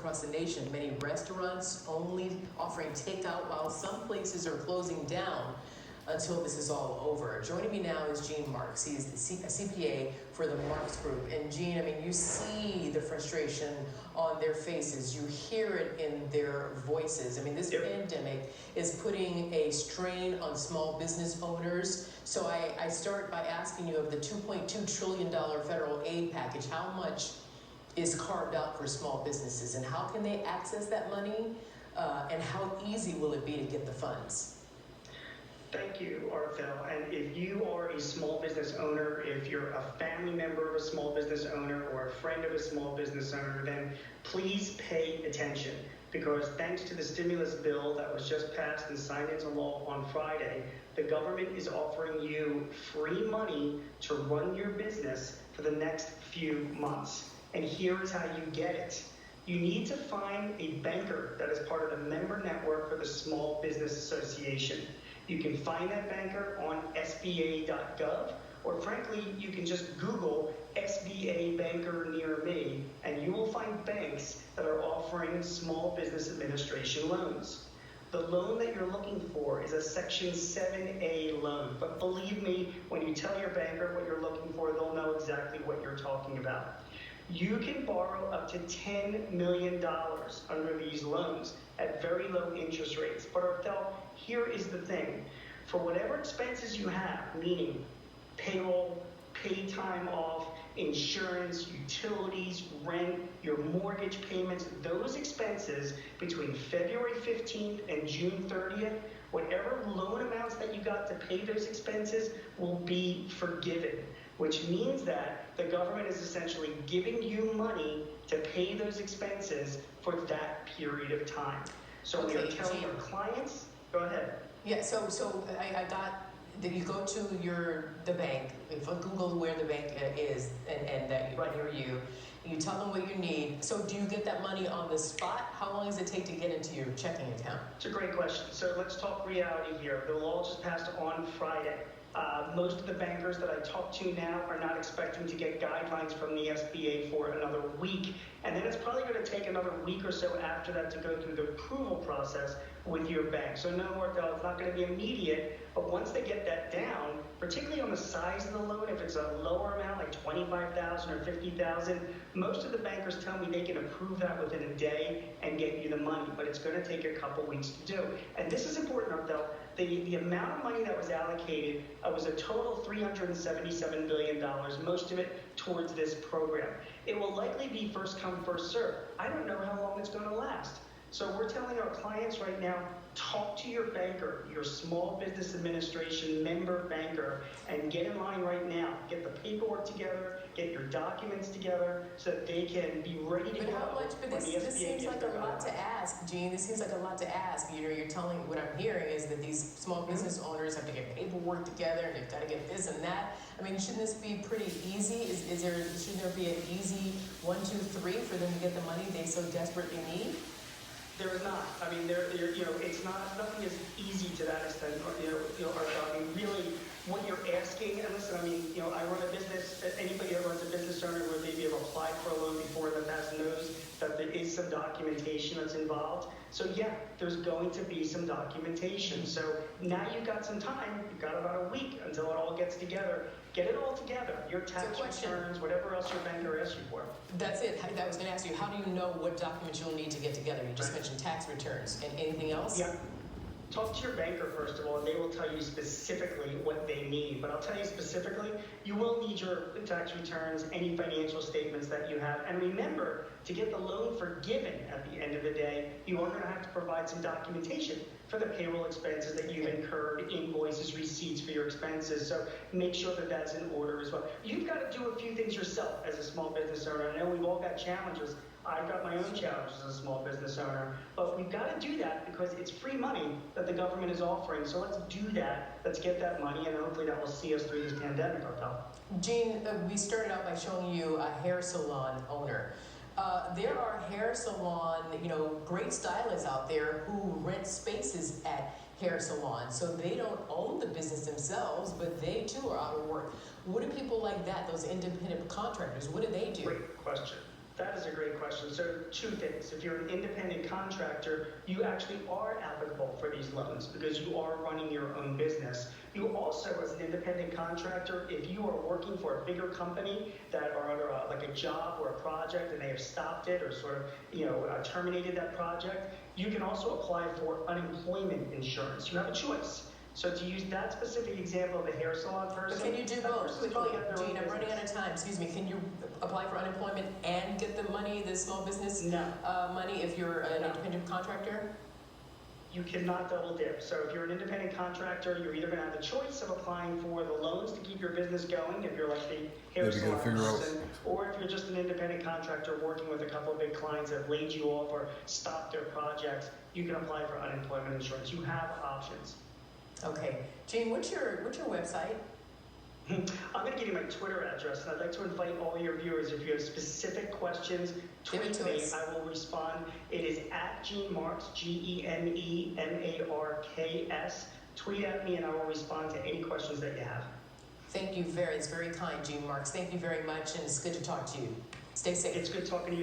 across the nation, many restaurants only offering takeout while some places are closing down until this is all over. Joining me now is Gene Marks. He is a CPA for the Marks Group. And Gene, I mean, you see the frustration on their faces. You hear it in their voices. I mean, this pandemic is putting a strain on small business owners. So I start by asking you, of the $2.2 trillion federal aid package, how much is carved out for small businesses, and how can they access that money, and how easy will it be to get the funds? Thank you, Arthel. And if you are a small business owner, if you're a family member of a small business owner or a friend of a small business owner, then please pay attention, because thanks to the stimulus bill that was just passed and signed into law on Friday, the government is offering you free money to run your business for the next few months. And here is how you get it. You need to find a banker that is part of the member network for the Small Business Association. You can find that banker on SBA.gov, or frankly, you can just Google SBA banker near me, and you will find banks that are offering Small Business Administration loans. The loan that you're looking for is a Section 7A loan, but believe me, when you tell your banker what you're looking for, they'll know exactly what you're talking about. You can borrow up to $10 million under these loans at very low interest rates. But Arthel, here is the thing. For whatever expenses you have, meaning payroll, paid time off, insurance, utilities, rent, your mortgage payments, those expenses between February 15th and June 30th, whatever loan amounts that you got to pay those expenses will be forgiven, which means that the government is essentially giving you money to pay those expenses for that period of time. So we are telling our clients, go ahead. Yeah, so I got that you go to the bank, if I Google where the bank is and that near you, you tell them what you need. So do you get that money on the spot? How long does it take to get into your checking account? It's a great question. So let's talk reality here. The law just passed on Friday. Most of the bankers that I talk to now are not expecting to get guidelines from the SBA for another week. And then it's probably going to take another week or so after that to go through the approval process with your bank. So no, Arthel, it's not going to be immediate, but once they get that down, particularly on the size of the loan, if it's a lower amount like $25,000 or $50,000, most of the bankers tell me they can approve that within a day and get you the money, but it's going to take a couple weeks to do. And this is important, Arthel. The amount of money that was allocated was a total $377 billion, most of it towards this program. It will likely be first come, first serve. I don't know how long it's going to last. So we're telling our clients right now, talk to your banker, your Small Business Administration member banker, and get in line right now. Get the paperwork together, get your documents together, so that they can be ready to go. But how much? But this seems like a lot to ask, Gene. This seems like a lot to ask. You know, you're telling, what I'm hearing is that these small business owners have to get paperwork together, and they've got to get this and that. I mean, shouldn't this be pretty easy? Shouldn't there be an easy 1, 2, 3 for them to get the money they so desperately need? There is not. I mean, it's not. Nothing is easy to that extent. Arthel, I mean, really, what you're asking. And listen, I mean, I run a business. Anybody that runs a business owner would maybe have applied for a loan before that knows that there is some documentation that's involved. So yeah, there's going to be some documentation. So now you've got some time. You've got about a week until it all gets together. Get it all together. Your tax returns, whatever else your banker asks you for. That's it. I was going to ask you, how do you know what documents you'll need to get together? You just mentioned tax returns. And anything else? Yeah. Talk to your banker, first of all, and they will tell you specifically what they need. But I'll tell you specifically, you will need your tax returns, any financial statements that you have. And remember, to get the loan forgiven at the end of the day, you are going to have to provide some documentation for the payroll expenses that you've incurred, invoices, receipts for your expenses. So make sure that that's in order as well. You've got to do a few things yourself as a small business owner. I know we've all got challenges. I've got my own challenges as a small business owner, but we've got to do that because it's free money that the government is offering. So let's do that. Let's get that money, and hopefully that will see us through this pandemic, Arthel. Gene, we started out by showing you a hair salon owner. There are hair salon, great stylists out there who rent spaces at hair salons. So they don't own the business themselves, but they too are out of work. What do people like that, those independent contractors, what do they do? Great question. That is a great question. So two things. If you're an independent contractor, you actually are applicable for these loans because you are running your own business. You also, as an independent contractor, if you are working for a bigger company that are under like a job or a project and they have stopped it or sort of, terminated that project, you can also apply for unemployment insurance. You have a choice. So to use that specific example of a hair salon person, But can you do that both person's quickly? probably got their own Gene, I'm running business. out of time. Excuse me. Can you apply for unemployment and get the money, the small business No. money, if you're an No. independent contractor? You cannot double dip. So if you're an independent contractor, you're either going to have the choice of applying for the loans to keep your business going, if you're like the hair Maybe salon gotta figure out- person, or if you're just an independent contractor working with a couple of big clients that have laid you off or stopped their projects, you can apply for unemployment insurance. You have options. Okay. Gene, what's your website? I'm going to give you my Twitter address, and I'd like to invite all your viewers, if you have specific questions, Give it tweet to me. us. I will respond. It is at Gene Marks, GeneMarks. Tweet at me, and I will respond to any questions that you have. Thank you it's very kind, Gene Marks. Thank you very much, and it's good to talk to you. Stay safe. It's good talking to you.